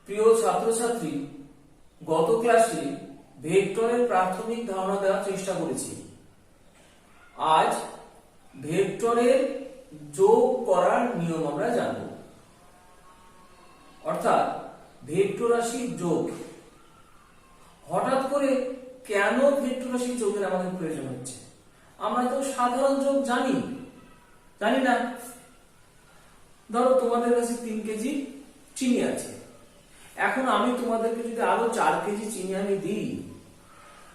প্রিয় ছাত্রছাত্রী, গত ক্লাসে ভেক্টরের প্রাথমিক ধারণা দেওয়ার চেষ্টা করেছি। আজ ভেক্টরের যোগ করার নিয়ম আমরা জানব, অর্থাৎ ভেক্টর রাশির যোগ। হঠাৎ করে কেন ভেক্টর রাশির যোগের আমাদের প্রয়োজন হচ্ছে? আমরা তো সাধারণ যোগ জানি না। ধরো তোমাদের কাছে 3 কেজি চিনি আছে, এখন আমি তোমাদেরকে যদি আরো 4 কেজি চিনি আমি দিই,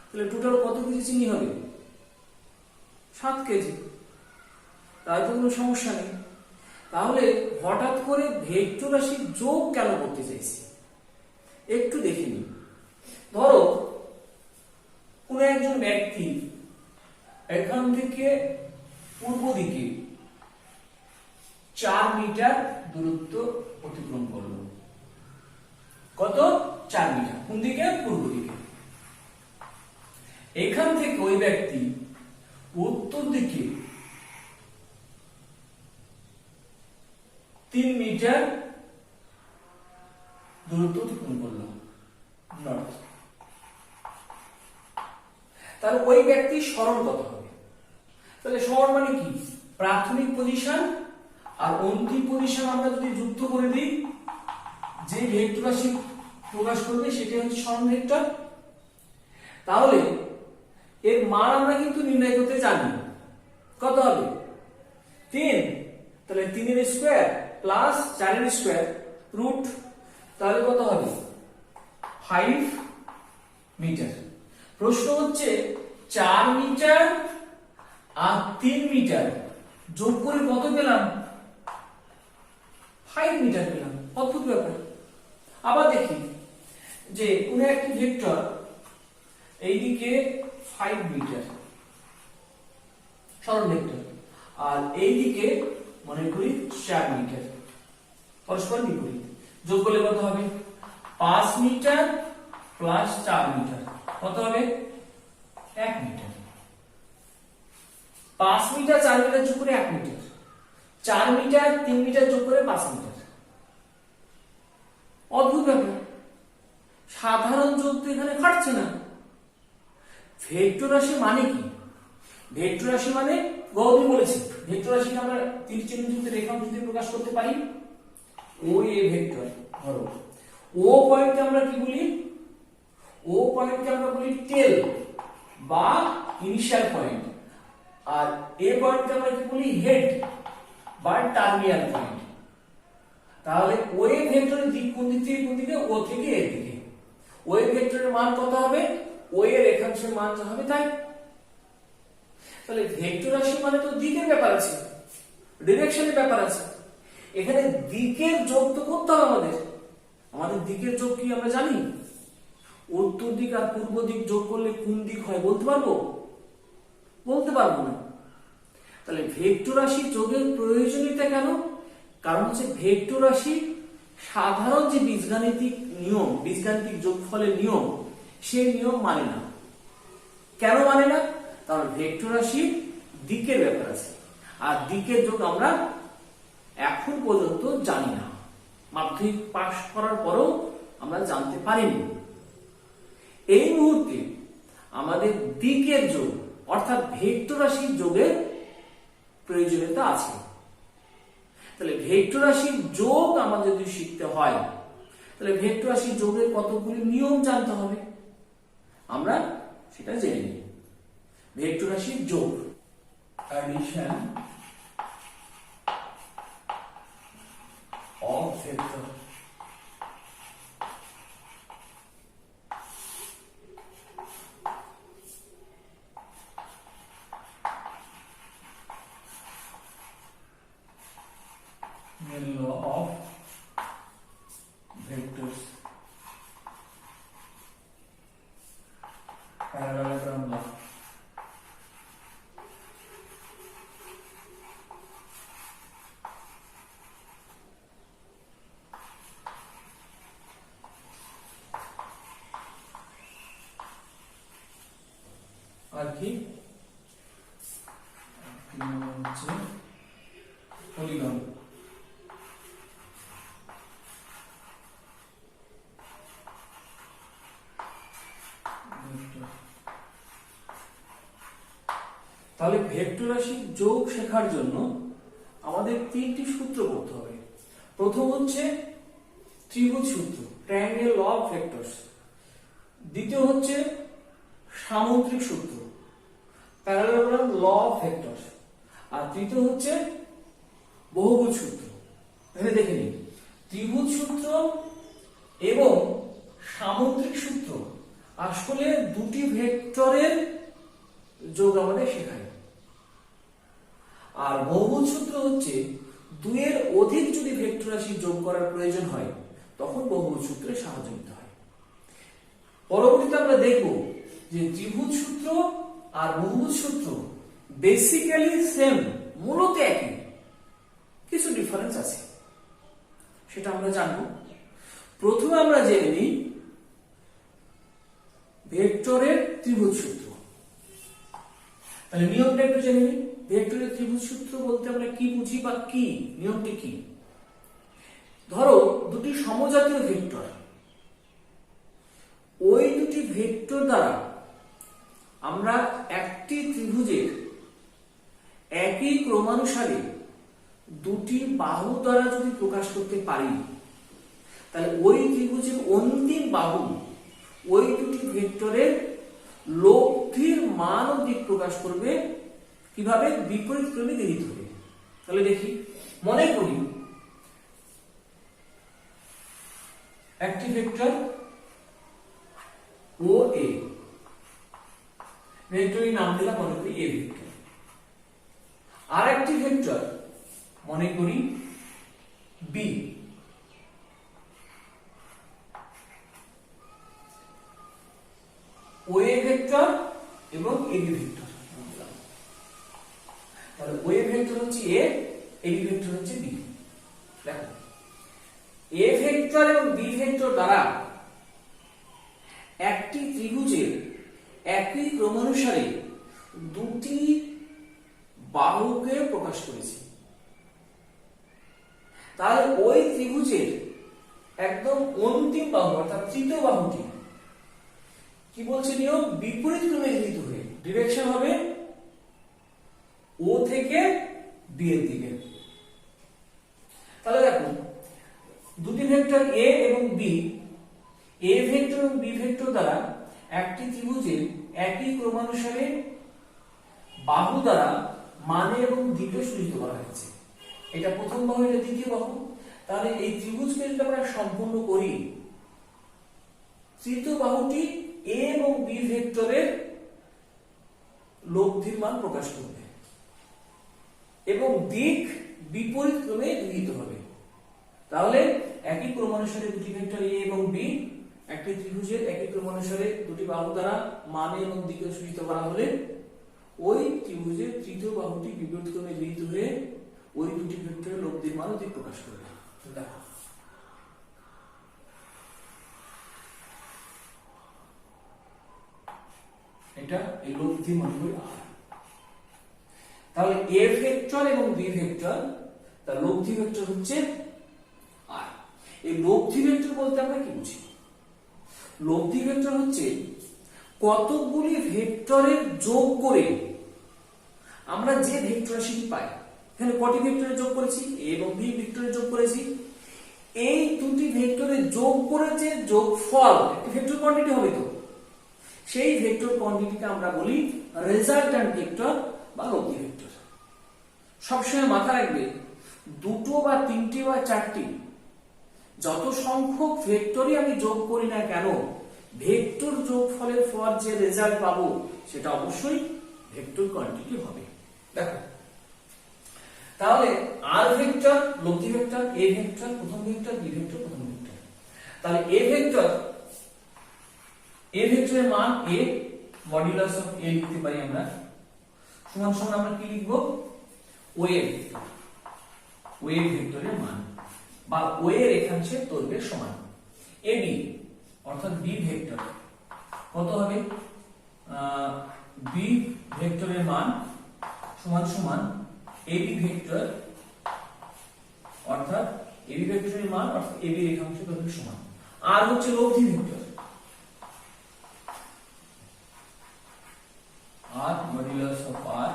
তাহলে টোটাল কত কেজি চিনি হবে? 7 কেজি। তাই তো কোনো সমস্যা নেই। তাহলে হঠাৎ করে ভেক্টর রাশির যোগ কেন করতে চাইছি একটু দেখে নিই। ধরো কোন একজন ব্যক্তি এখান থেকে পূর্ব দিকে 4 মিটার দূরত্ব অতিক্রম করলো। কত? 4 মিটার। কোন দিকে? পূর্ব দিকে। এখান থেকে ওই ব্যক্তি উত্তর দিকে 3 মিটার দূরত্ব অতিক্রম করলো, নর্থ। তাহলে ওই ব্যক্তির সরণ কত হবে? তাহলে সরণ মানে কি? প্রাথমিক পজিশন আর অন্তিম পজিশন আমরা যদি যুক্ত করে দিই, যে ভেক্টর রাশি প্রকাশ করবে সেটাই হচ্ছে সরণ ভেক্টর। তাহলে এর মান আমরা কিন্তু নির্ণয় করতে জানি। কত হবে? 3। তাহলে 3 এর স্কয়ার প্লাস 4 এর স্কয়ার রুট, তাহলে কত হবে? 5 মিটার। প্রশ্ন হচ্ছে 4 মিটার আর 3 মিটার যোগ করে কত পেলাম? 5 মিটার পেলাম। অদ্ভুত ব্যাপার। আবার দেখি যে কোন একটি ভেক্টর এইদিকে 5 মিটার সরণ ভেক্টর, আর এইদিকে মনে করি 4 মিটার, পরস্পর বিপরীত। যোগ করলে কত হবে? 5 মিটার প্লাস 4 মিটার কত হবে? 1 মিটার। 5 মিটার 4 মিটার যোগ করে 1 মিটার, 4 মিটার 3 মিটার যোগ করে 5 মিটার। অদ্ভুত ব্যাপার। সাধারণ যোগ তো এখানে খাটছে না। ভেক্টর রাশি মানে কি? ভেক্টর রাশি মানে গৌতম বলেছে, ভেক্টর রাশিকে আমরা 3 চিহ্নযুক্ত রেখাংশ দিয়ে প্রকাশ করতে পারি। ও এ ভেক্টর। ধরো ও পয়েন্টকে আমরা কি বলি? ও পয়েন্টকে আমরা বলি টেল বা ইনিশিয়াল পয়েন্ট, আর এ পয়েন্টকে আমরা কি বলি? হেড বা টার্মিনাল পয়েন্ট। তাহলে ও এ ভেক্টরের দিক কোন দিক থেকে কোন দিকে? ও থেকে এ দিকে। ও এ ভেক্টরের মান কত হবে? ও এর রেখাংশের মান যা হবে তাই। তাহলে ভেক্টর রাশি মানে তো দিকের ব্যাপার আছে, ডিরেকশনের ব্যাপার আছে। এখানে দিকের যোগ তো করতে হবে আমাদের দিকের যোগ কি আমরা জানি? উত্তর দিক আর পূর্ব দিক যোগ করলে কোন দিক হয় বলতে পারবো? বলতে পারবো না। তাহলে ভেক্টর রাশি যোগের প্রয়োজনীয়তা কেন? কারণ হচ্ছে ভেক্টর রাশি সাধারণ যে বীজগাণিতিক নিয়ম, বীজগাণিতিক যোগফলের নিয়ম, সেই নিয়ম মানে না। কেন মানে না? কারণ ভেক্টর রাশির দিকের ব্যাপার আছে, আর দিকের যোগ আমরা এখন পর্যন্ত জানি না। মাধ্যমিক পাশ করার পরেও আমরা জানতে পারিনি। এই মুহূর্তে আমাদের দিকের যোগ অর্থাৎ ভেক্টর রাশির যোগের প্রয়োজনীয়তা আছে। তাহলে ভেক্টর রাশির যোগ আমাদের যদি শিখতে হয়, তাহলে ভেক্টর রাশির যোগের কতগুলি নিয়ম জানতে হবে। আমরা সেটা জেনে নিই। ভেক্টর রাশির যোগ, addition of vector. law of vectors, parallelogram law। আর কি হচ্ছে পলিগন। তাহলে ভেক্টর রাশি যোগ শেখার জন্য আমাদের তিনটি সূত্র পড়তে হবে। প্রথম হচ্ছে ত্রিভুজ সূত্র, ট্রায়াঙ্গেল ল অফ ভেক্টরস। দ্বিতীয় হচ্ছে সামুদ্রিক সূত্র, প্যারালেলোগ্রাম ল অফ ভেক্টরস। আর তৃতীয় হচ্ছে বহুভুজ সূত্র। এখানে দেখে নিন, ত্রিভুজ সূত্র এবং সামুদ্রিক সূত্র আসলে দুটি ভেক্টরের যোগ আমাদের শেখায়। আর বহুভুজ সূত্র হচ্ছে দুইয়ের অধিক যদি ভেক্টর রাশি যোগ করার প্রয়োজন হয় তখন বহুভুজ সূত্রের সাহায্য নিতে হয়। পরবর্তীতে আমরা দেখব যে ত্রিভুজ সূত্র আর বহুভুজ সূত্র বেসিক্যালি সেম, মূলত একই, কিছু ডিফারেন্স আছে, সেটা আমরা জানব। প্রথমে আমরা জেনে নিই ভেক্টরের ত্রিভুজ সূত্র। তাহলে নিয়মটা একটু জেনে নিই। ভেক্টরের ত্রিভুজ সূত্র বলতে আমরা কি বুঝি বা কি নিয়মটি কি? ধরো দুটি সমজাতীয় ভেক্টর, ওই দুটি ভেক্টর দ্বারা আমরা একটি ত্রিভুজের একই ক্রমানুসারে দুটি বাহু দ্বারা যদি প্রকাশ করতে পারি, তাহলে ওই ত্রিভুজের অন্তিম বাহু ওই দুটি ভেক্টরের লব্ধির মান ও দিক প্রকাশ করবে। কিভাবে? বিপরীত ক্রমে গৃহীত হবে। তাহলে দেখি, মনে করি একটি ভেক্টর ও এ, ভেক্টরের নাম দিলাম মনে করি এ ভেক্টর। আর একটি ভেক্টর মনে করি বি। ও এ ভেক্টর এবং এ বি ভেক্টর। তাহলে ও এ ভেক্টর হচ্ছে এ, এ বি ভেক্টর হচ্ছে বি। দেখো, এ ভেক্টর এবং বি ভেক্টর দ্বারা একটি ত্রিভুজের একই ক্রমানুসারে দুটি বাহুকে প্রকাশ করেছি। তাহলে ওই ত্রিভুজের একদম অন্তিম বাহু অর্থাৎ তৃতীয় বাহুটি কি বলছে নিয়ম? বিপরীত ক্রমে গৃহীত হয়ে ডিরেকশন হবে ও থেকে বি এর দিকে। তাহলে দেখো, দুটি ভেক্টর এ এবং বি, এ ভেক্টর এবং বি ভেক্টর দ্বারা একটি ত্রিভুজের একই ক্রমানুসারে বাহু দ্বারা মানে এবং দিকে সূচিত করা হয়েছে। এটা প্রথম বাহু, এটা দ্বিতীয় বাহু। তাহলে এই ত্রিভুজকে যদি আমরা সম্পূর্ণ করি, তৃতীয় বাহুটি এ এবং বি ভেক্টরের লব্ধির মান প্রকাশ করবে এবং দিক বিপরীত ক্রমে গৃহীত হবে। তাহলে একই ক্রমানুসারে দুটি ভেক্টর এ এবং বি একটি ত্রিভুজের একই ক্রমানুসারে দুটি বাহু দ্বারা মানে এবং দিকে সূচিত করা হলে ওই ত্রিভুজের তৃতীয় বাহুটি বিপরীত ক্রমে গৃহীত হয়ে ওই দুটি ভেক্টরের লব্ধির মান ও দিক প্রকাশ করবে। দেখো, এটা এই লব্ধি মান হল আর। তাহলে এ ভেক্টর এবং বি ভেক্টর, তার লব্ধি ভেক্টর হচ্ছে আর। এই লব্ধি ভেক্টর বলতে আমরা কি বুঝি? লব্ধি ভেক্টর হচ্ছে কতগুলি ভেক্টরের যোগ করে আমরা যে ভেক্টর রাশিটি পাই। এখানে কটি ভেক্টরের যোগ করেছি? এ এবং বি ভেক্টরের যোগ করেছি। এই দুটি ভেক্টরের যোগ করে যে যোগফল একটি ভেক্টর কোয়ান্টিটি হবে, তো সেই ভেক্টর কোয়ান্টিটিকে আমরা বলি রেজাল্ট্যান্ট ভেক্টর বা লব্ধি ভেক্টর। সবসময় মাথায় রাখবে, দুটো বা তিনটি বা চারটি যত সংখ্যক ভেক্টরই আমি যোগ করি না কেন, ভেক্টর যোগফলের পর যে রেজাল্ট পাবো সেটা অবশ্যই ভেক্টর কোয়ান্টিটি হবে। দেখো, তাহলে আর ভেক্টর লব্ধি ভেক্টর, এ ভেক্টর প্রথম ভেক্টর, বি ভেক্টর প্রথম ভেক্টর। তাহলে এ ভেক্টরের মান এ, মডুলাস অফ এ লিখতে পারি আমরা, সমান সমান আমরা কি লিখবো? ও এ ভেক্টর, ও এ ভেক্টরের মান বা ও এর রেখাংশের দৈর্ঘ্যের সমান। এ বি অর্থাৎ বি ভেক্টর কত হবে? বি ভেক্টরের মান সমান সমান এ বি ভেক্টর অর্থাৎ এ বি ভেক্টরের মান অর্থাৎ এ বি রেখাংশের দৈর্ঘ্যের সমান। আর হচ্ছে লব্ধি ভেক্টর, আর মডুলাস অফ আর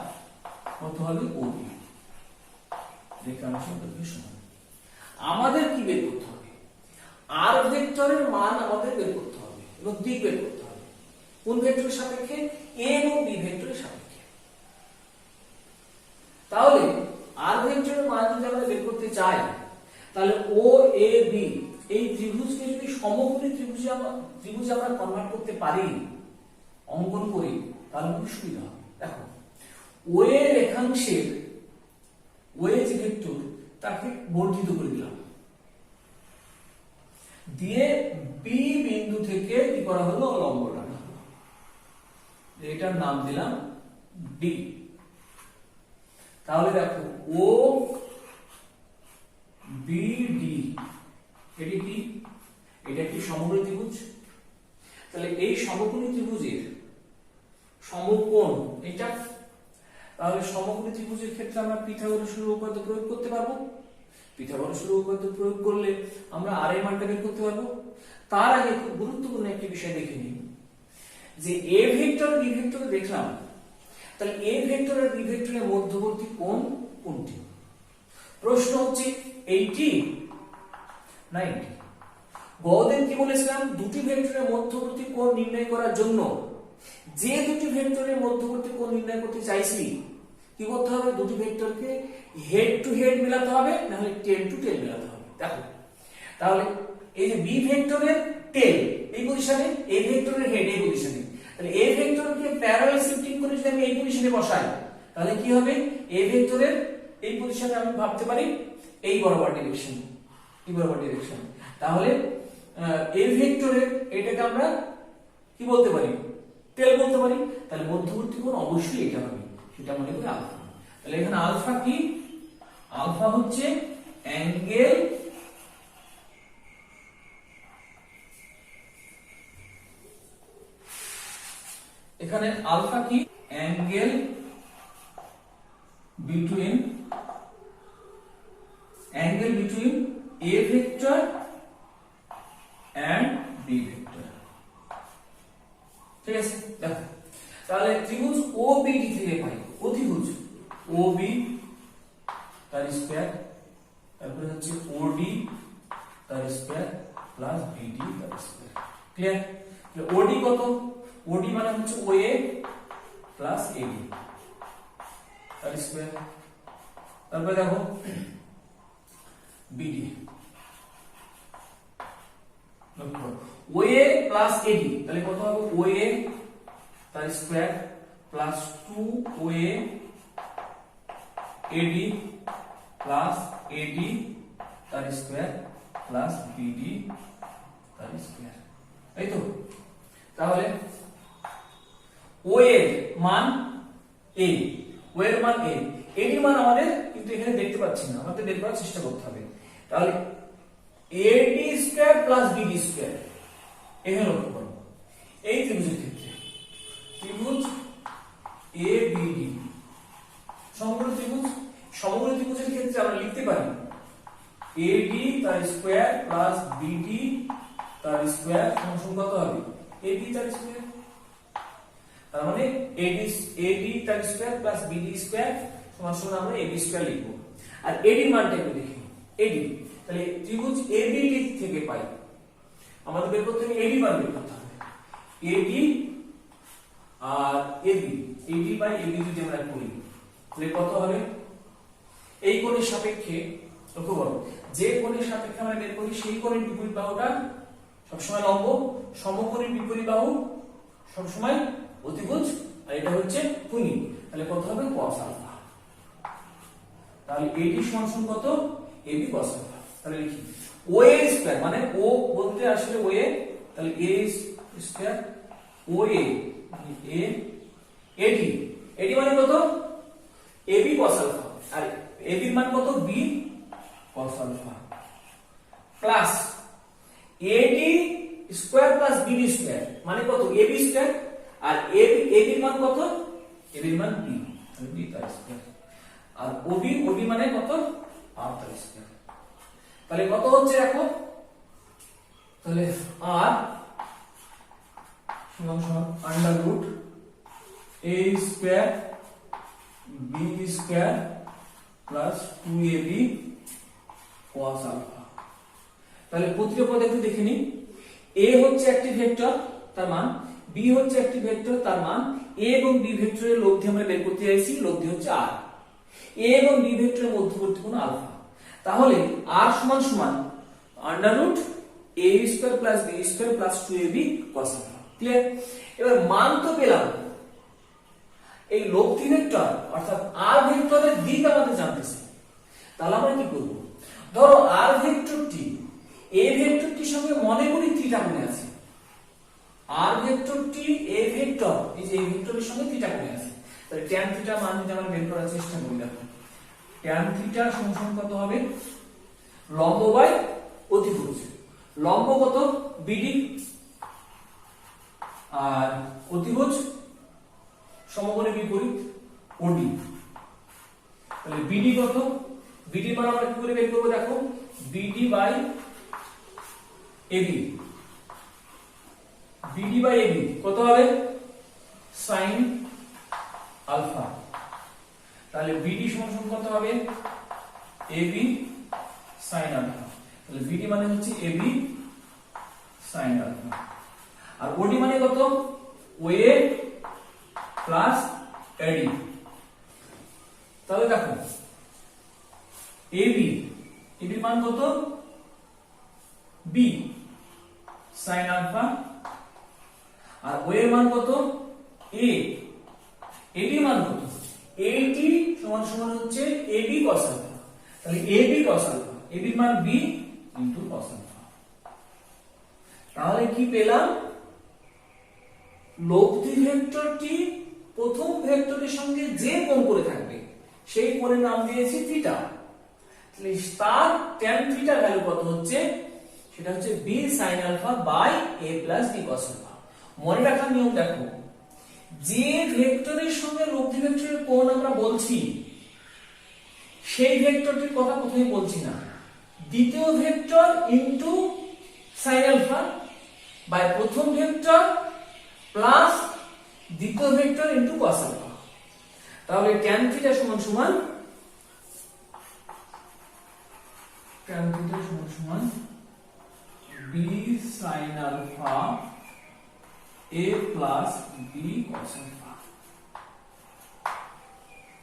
হবে ওবি, রেখাংশের দৈর্ঘ্য সমান। আমাদের কি বের করতে হবে? আর ভেক্টরের মান আমাদের বের করতে হবে এবং দিক বের করতে হবে। কোন ভেক্টরের সাপেক্ষে? এ এবং বি ভেক্টরের সাপেক্ষে। তাহলে আর ভেক্টরের মান যদি আমরা বের করতে চাই, তাহলে ও এ বি এই ত্রিভুজকে যদি সমকোণী ত্রিভুজে আমরা কনভার্ট করতে পারি, অঙ্কন করি, তাহলে খুব সুবিধা হবে। দেখো, ও এ রেখাংশের ও এ যে ভেক্টর তাকে বর্ধিত করে দিলাম, দিয়ে বি বিন্দু থেকে কি করা হলো? লম্ব টানা হলো, এটার নাম দিলাম ডি। তাহলে দেখো ও বি ডি, এটি কি? এটা একটি সমকোণী ত্রিভুজ। তাহলে এই সমকোণী ত্রিভুজের সমকোণ এটা, তাহলে সমকোণী ত্রিভুজের ক্ষেত্রে আমরা পিথাগোরাসের উপপাদ্য প্রয়োগ করতে পারবো। পিথাগোরাসের উপপাদ্য প্রয়োগ করলে আমরা আর এর মানটা বের করতে পারবো। তার আগে খুব গুরুত্বপূর্ণ একটি বিষয় দেখে নিই, যে এ ভেক্টর বি ভেক্টর দেখলাম, তাহলে এ ভেক্টর আর বি ভেক্টরের মধ্যবর্তী কোণ কোনটি? প্রশ্ন হচ্ছে এইটি না এইটি। গতদিন কি বলেছিলাম? দুটি ভেক্টরের মধ্যবর্তী কোণ নির্ণয় করার জন্য যে দুটি ভেক্টরের মধ্যবর্তী কোণ নির্ণয় করতে চাইছি, কি করতে হবে? দুটি ভেক্টরকে হেড টু হেড মেলাতে হবে, না হলে টেল টু টেল মেলাতে হবে। দেখো, তাহলে এই যে বি ভেক্টরের টেল এই পজিশনে, এ ভেক্টরের হেড এই পজিশনে, তাহলে এ ভেক্টরকে প্যারালাল শিফটিং করে যদি আমি এই পজিশনে বসাই, তাহলে কি হবে? এ ভেক্টরের এই পজিশনে আমি ভাবতে পারি এই বরাবর ডিরেকশন, এই বরাবর ডিরেকশন। তাহলে এ ভেক্টরের এটাকে আমরা কি বলতে পারি? টেল বলতে পারি। তাহলে মধ্যবর্তী কোণ অবশ্যই এটা হবে, সেটা মনে করি আলফা। তাহলে এখানে আলফা কি? আলফা হচ্ছে অ্যাঙ্গেল এখানে আলফা কি? Angle between A vector and B vector. ঠিক আছে, দেখো তাহলে ত্রিভুজ ও বি ডি থেকে পাই অতিভুজ ও বি তার স্কয়ার, তারপরে হচ্ছে ও ডি তার স্কয়ার প্লাস বি ডি তার স্কয়ার। ক্লিয়ার? ও ডি কত? ও ডি মানে হচ্ছে ও এ প্লাস এ ডি তার স্কয়ার। তারপরে দেখো বিডি, ও এ প্লাস এডি, তাহলে কত হবে? ও এ তার স্কয়ার প্লাস 2 ও এ এডি প্লাস এডি তার স্কয়ার প্লাস বিডি তার স্কয়ার। এই তো, তাহলে ও এর মান এ, ও এর মান এ, এডির মান আমাদের কিন্তু এখানে দেখতে পাচ্ছি না, আমাদের বের করার চেষ্টা করতে হবে। তাহলে এডি স্কয়ার প্লাস বিডি স্কয়ার, এখানে লক্ষ্য করো এই ত্রিভুজের ক্ষেত্রে ত্রিভুজ এ বিডি সমকোণী ত্রিভুজ, সমকোণী ত্রিভুজের ক্ষেত্রে আমরা লিখতে পারি এডি তার স্কয়ার প্লাস বিডি তার স্কয়ার সমান কত হবে? এবি তার স্কয়ার। তার মানে এডি তার স্কয়ার প্লাস বিডি স্কয়ার সমান সমান আমরা এবি স্কয়ার লিখব। আর এডি মানটা একটু দেখি, এডি তাহলে ত্রিভুজ এবিডি থেকে পাই, আমাদের বের করতে হবে এডি মান বের করতে হবে। এডি আর এবি, এডি বাই এবি যদি আমরা করি তাহলে কত হবে? এই কোণের সাপেক্ষে লক্ষ্য করো, যে কোণের সাপেক্ষে আমরা বের করি সেই কোণের বিপরীত বাহুটা সবসময় লম্ব, সমকোণের বিপরীত বাহু সবসময় অতিভুজ, আর এটা হচ্ছে ভূমি। তাহলে কত হবে? cos alpha. তাহলে এডি সমান কত? AB cos alpha. তাহলে লিখি ও এ স্কয়ার, মানে ও বলতে আসলে ও এ, তাহলে এ স্কয়ার ও এ এ এডি, এডি মানে কত? এবি cos আলফা, আর এবি মান কত? বি cos আলফা প্লাস এডি স্কয়ার প্লাস বিডি স্কয়ার মানে কত? এবি স্কয়ার, আর এবি মান কত? এবি মান বি, তাহলে বি তার স্কয়ার, আর ওবি মানে কত? আর তার স্কয়ার। তাহলে কত হচ্ছে দেখো, তাহলে আর সমান সমান under root a square b square plus 2ab cos alpha. তাহলে প্রতিটা পদ একটু দেখে নিই। a হচ্ছে একটি ভেক্টর, তার মান, b হচ্ছে একটি ভেক্টর, তার মান, a এবং b ভেক্টরের লব্ধি আমরা বের করতে চাইছি, লব্ধি হচ্ছে r। a এবং b ভেক্টরের মধ্যবর্তী কোণ আলফা। তাহলে r সমান সমান under root a square plus b square plus 2ab cos alpha. Clear? এবার মান তো পেলাম, এই লব্ধি ভেক্টর অর্থাৎ r ভেক্টরের দিক আমাদের জানতেছে। তাহলে আমরা কি করব? ধরো r ভেক্টরটি a ভেক্টরটির সঙ্গে মনে করি থিটা কোণে আছে। r ভেক্টরটি a ভেক্টর, এই যে এই ভেক্টরের সঙ্গে থিটা কোণে আছে। তাহলে tan থিটা মান যদি আমরা বের করার চেষ্টা করি, দেখো tan থিটা সমান কত হবে? লম্ব বাই অতিভুজ। লম্ব কত? BD, আর অতিভুজ সমকোণে বিপরীত OD। তাহলে BD কত? BD মান আমরা কি করে বের করব? দেখো BD by AB, BD by AB কত হবে? sin alpha. তাহলে BD সমান কত হবে? AB sin alpha. তাহলে BD মানে হচ্ছে AB sin আলফা। আর OD মানে কত? OA plus AD। তাহলে দেখো AB মান কত? B sin alpha. আর OA মান কত? A। AD মান কত? AD সমান সমান হচ্ছে AB cos আলফা। তাহলে AB cos আলফা, AB মান B ইনটু cos আলফা। তাহলে কি পেলাম? লব্ধি ভেক্টরটি প্রথম ভেক্টরের সঙ্গে যে কোণ করে থাকবে সেই কোণের নাম দিয়েছি থিটা। তাহলে তার tan থিটা ভ্যালু কত হচ্ছে? সেটা হচ্ছে b sin alpha by a plus b cos alpha. মনে রাখার নিয়ম দেখো, যে ভেক্টরের সঙ্গে লব্ধি ভেক্টরের কোণ আমরা বলছি সেই ভেক্টরটির কথা প্রথমে বলছি না, দ্বিতীয় vector into sin alpha by প্রথম ভেক্টর প্লাস দ্বিতীয় ভেক্টর ইনটু cos আলফা। তাহলে tan থিটা সমান সমান b sin alpha a plus b cos alpha.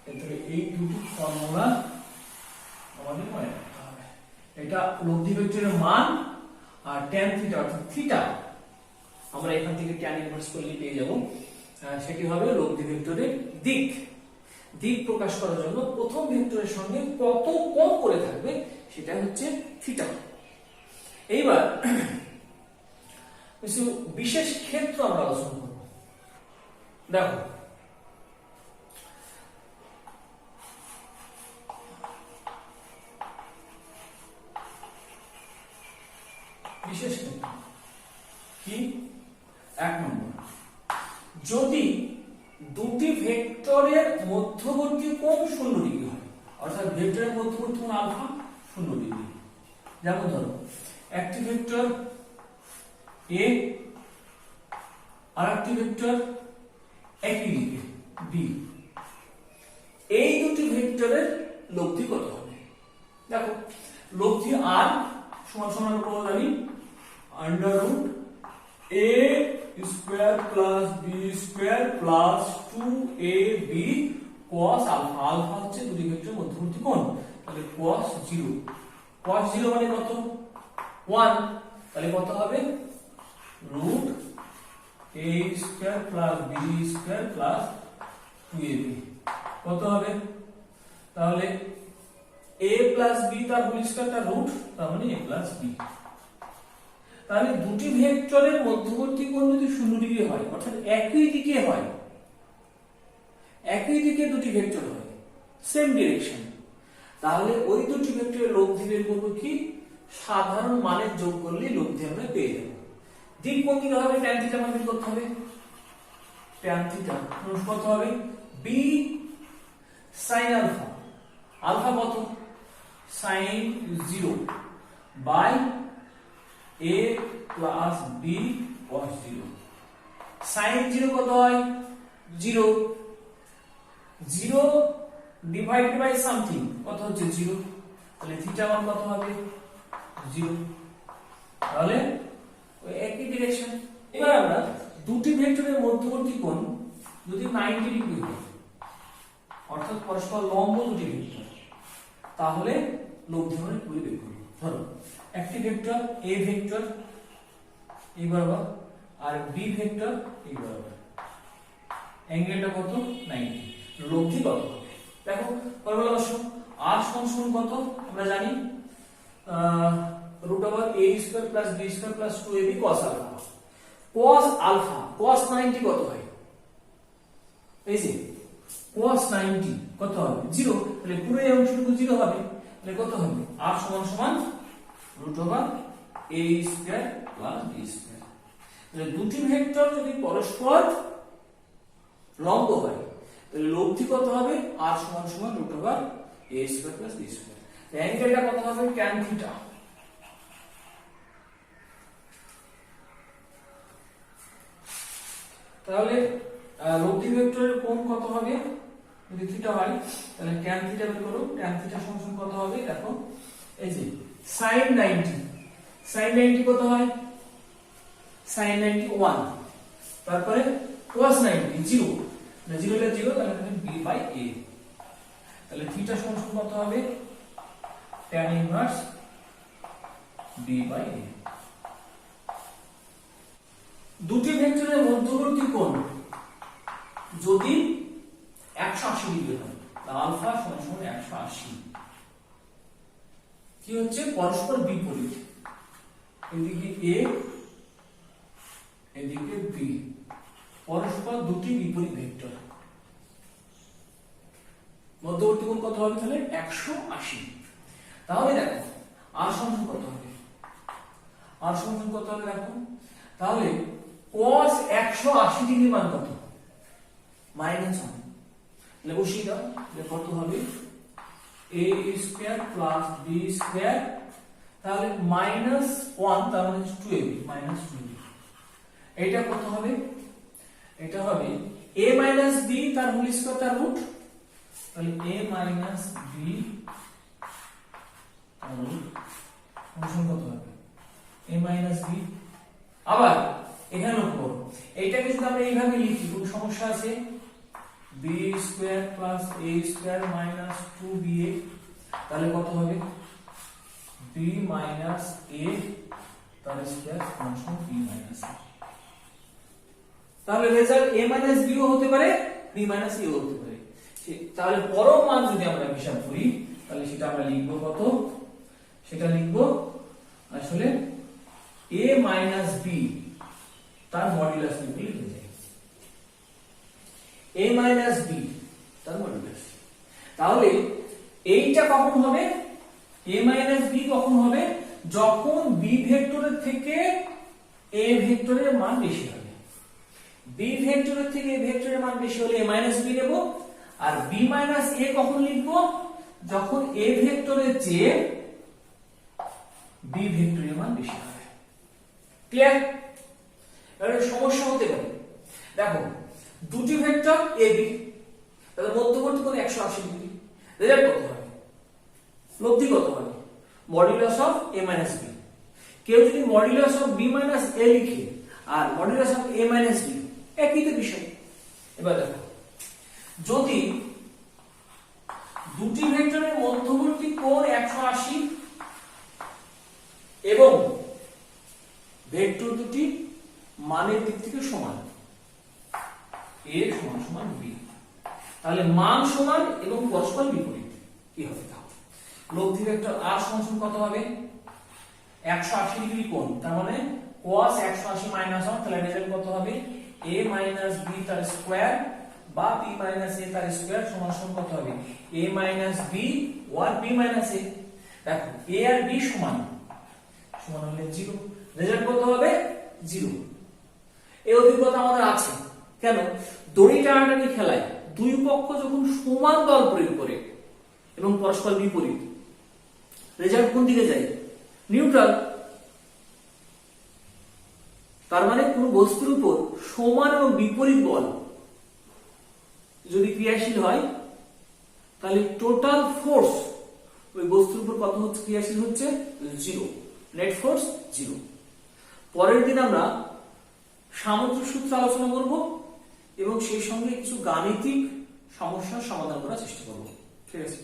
তাহলে এই দুটি ফর্মুলা আমাদের মনে রাখতে হবে। এটা লব্ধি ভেক্টরের মান, আর tan থিটা অর্থাৎ থিটা আমরা এখান থেকে tan ইনভার্স করলে পেয়ে যাব, সেটি হবে লব্ধি ভেক্টরের দিক। দিক প্রকাশ করার জন্য প্রথম ভেক্টরের সঙ্গে কত কোণ করে থাকবে সেটা হচ্ছে থিটা। এইবার কিছু বিশেষ ক্ষেত্র আমরা আলোচনা করব। দেখো বিশেষ ক্ষেত্র কি? 1 নম্বর, যদি দুটি ভেক্টরের মধ্যবর্তী কোণ 0 ডিগ্রি হয়, অর্থাৎ ভেক্টরের মধ্যবর্তী কোণ আলফা 0 ডিগ্রি। যেমন ধরো একটি ভেক্টর a আর একটি ভেক্টর একই দিকে b, এই দুটি ভেক্টরের লব্ধি কত হবে? দেখো লব্ধি r সমান সমান আমরা জানি under root a square plus b square plus 2ab cos alpha. Alpha হচ্ছে দুটি ভেক্টরের মধ্যবর্তী কোণ। তাহলে cos 0, cos 0 মানে কত? 1। তাহলে কত হবে? Root a square plus b square plus 2ab কত হবে? তাহলে a প্লাস b তার হোল স্কয়ারটা রুট, তার মানে a প্লাস b। তাহলে দুটি ভেক্টরের মধ্যবর্তী কোণ যদি 0 ডিগ্রি হয়, অর্থাৎ একই দিকে হয়, একই দিকে দুটি ভেক্টর হয়, সেম ডিরেকশন, তাহলে ওই দুটি ভেক্টরের লব্ধি বের করব কি? সাধারণ মানের যোগ করলে লব্ধি আমরা পেয়ে যাব। দিক কোন দিকে হবে? tan থিটা মান বের করতে হবে। tan থিটা কত হবে? b sin আলফা, আলফা কত? sin 0 by a plus b cos 0। sin 0 কত হয়? 0। জিরো ডিভাইড বাই সামথিং কত হচ্ছে জিরো, তাহলে থিটা মান কত হবে জিরো, তাহলে ওই একই ডিরেকশন। এবার আমরা দুটি ভেক্টরের মধ্যবর্তী কোণ যদি 90 ডিগ্রি হয়, অর্থাৎ পরস্পর লম্ব দুটি ভেক্টর, তাহলে লব্ধি মানে কি বের করব। ধরো একটি ভেক্টর এ ভেক্টর এই বরাবর আর বি ভেক্টর এই বরাবর, অ্যাঙ্গেলটা কত 90, লব্ধি কত হবে দেখো। ফর্মুলা বসো, r সমান কত আমরা জানি √a² + b² + 2ab cos alpha. cos alpha cos 90 কত হয়, এই যে cos 90 কত হবে 0, তাহলে পুরো এই অংশটুকু 0 হবে, তাহলে কত হবে r সমান √a² + b²। তাহলে দুটি ভেক্টর যদি পরস্পর লম্ব হয় তাহলে লব্ধি কত হবে r সমান √a² + b²। অ্যাঙ্গেলটা কত হবে tan থিটা। তাহলে লব্ধি ভেক্টরের কোণ কত হবে যদি থিটা হয়, তাহলে tan থিটা বের করো। tan থিটা সমান কত হবে দেখো, এই যে sin 90, sin 90 কত হয় sin 90 1, তারপরে cos 90 0, না 0 হলে 0, তাহলে b/a, তাহলে থিটা সমান কত হবে tan ইনভার্স b/a। দুটি ভেক্টরের মধ্যবর্তী কোণ যদি 180 ডিগ্রি হয়, তাহলে আলফা সমান 180, কি হচ্ছে পরস্পর বিপরীত, এদিকে a এদিকে b, পরস্পর দুটি বিপরীত ভেক্টর, মধ্যবর্তী কোণ কত হবে তাহলে 180। তাহলে দেখো r সমান কত হবে, r সমান কত হবে দেখো, তাহলে cos 180 ডিগ্রি মান কত -1, তাহলে বসিয়ে দাও, তাহলে কত হবে a² + b², তাহলে -1, তার মানে 2ab -2ab। এটা কত হবে, এটা হবে a - b তার হোল স্কয়ার তার রুট, তাহলে a - b তার রুট ফাংশন কত হবে a - b। আবার এখানে লক্ষ্য করো, এইটাকে যদি আমরা এইভাবে লিখি কোনো সমস্যা আছে, b² + a² - 2ba, তাহলে কত হবে b - a তার স্কয়ার ফাংশন b - a। তাহলে রেজাল্ট a - b ও হতে পারে b - a ও হতে পারে। তাহলে পরম মান যদি আমরা হিসাব করি তাহলে সেটা আমরা লিখব কত, সেটা লিখব আসলে a - b তার মডুলাস লিখে যাই, a - b তার মডুলাস। তাহলে এইটা কখন হবে, a - b কখন হবে যখন b ভেক্টরের থেকে a ভেক্টরের মান বেশি হবে। b ভেক্টরের থেকে a ভেক্টরের মান বেশি হলে a - b নেব, আর b - a কখন লিখব যখন a ভেক্টরের চেয়ে b ভেক্টরের মান বেশি হবে। ক্লিয়ার? এবারে সমস্যা হতে পারে, দেখো দুটি ভেক্টর a b, তাদের মধ্যবর্তী কোণ 180 ডিগ্রি, রেজাল্ট কত হবে, লব্ধি কত হবে মডুলাস অফ a - b। কেউ যদি মডুলাস অফ b - a লিখে আর মডুলাস অফ a - b একই তো বিষয়। এবার দেখো যদি দুটি ভেক্টরের মধ্যবর্তী কোণ 180 এবং ভেক্টর দুটি মানের দিক থেকে সমান, a সমান b, তাহলে মান সমান এবং পরস্পর বিপরীত, কি হবে তাহলে লব্ধি ভেক্টর r সমান কত হবে 180 ডিগ্রি কোণ, তার মানে cos 180 - 1, তাহলে রেজাল্ট কত হবে a - b তার স্কয়ার বা b - a তার স্কয়ার সমান কত হবে a - b or b - a। দেখো a আর b সমান হলে 0, রেজাল্ট কত হবে 0। এই অভিজ্ঞতা আমাদের আছে, কেন দড়ি টানাটানি খেলায় দুই পক্ষ যখন সমান বল প্রয়োগ করে এবং পরস্পর বিপরীত, রেজাল্ট কোন দিকে যায় নিউট্রাল। তার মানে কোন বস্তুর উপর সমান এবং বিপরীত বল যদি ক্রিয়াশীল হয় তাহলে টোটাল ফোর্স ওই বস্তুর উপর কত হচ্ছে, ক্রিয়াশীল হচ্ছে 0, নেট ফোর্স 0। পরের দিন আমরা সামুদ্রিক সূত্র আলোচনা করব এবং সেই সঙ্গে কিছু গাণিতিক সমস্যার সমাধান করার চেষ্টা করব। ঠিক আছে।